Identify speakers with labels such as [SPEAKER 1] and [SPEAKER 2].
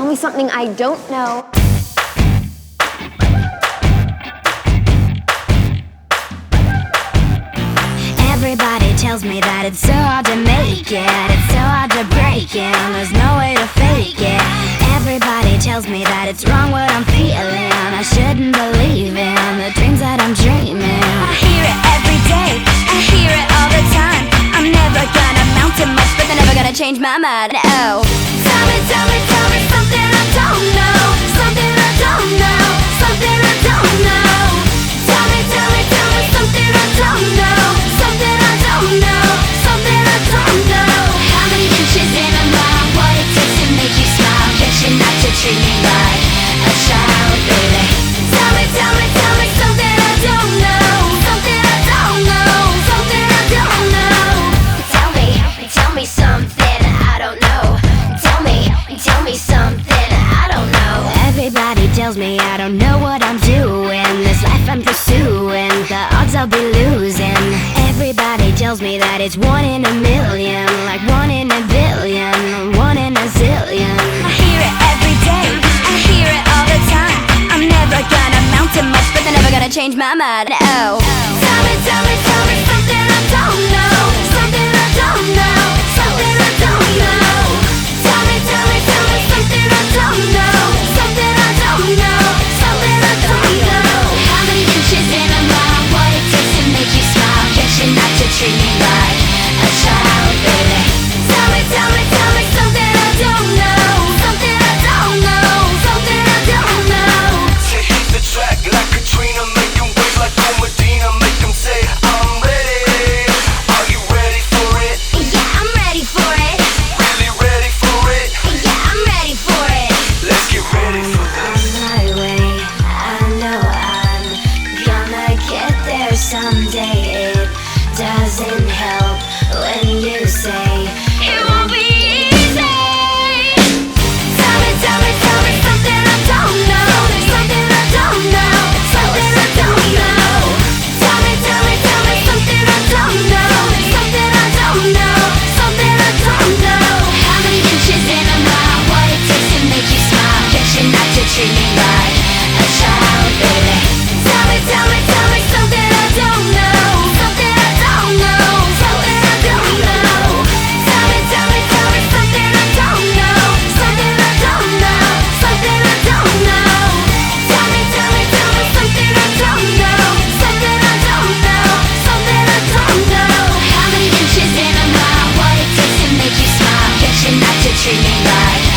[SPEAKER 1] tell me something I don't know.
[SPEAKER 2] Everybody tells me that it's so hard to make it, it's so hard to break it, there's no way to fake it. Everybody tells me that it's wrong what I'm feeling, I shouldn't believe in the dreams that I'm dreaming. I hear it every day, I hear it all the time. I'm never gonna amount to much, but they're never gonna change my mind. Oh, tell me something I don't know, something I don't know, something I don't know. Tell me something I don't know, something I don't know, something I don't know. How many inches in a mile, what it takes to make you smile, get you not to treat me like a child, baby. Tell me something I don't know, something I don't know, something I don't know. Tell me something I don't know. Tell me something I don't know. Everybody tells me I don't know what I'm doing, this life I'm pursuing, the odds I'll be losing. Everybody tells me that it's 1 in a million, like 1 in a billion, 1 in a zillion. I hear it every day, I hear it all the time. I'm never gonna amount to much, but they're never gonna change my mind. Oh, tell me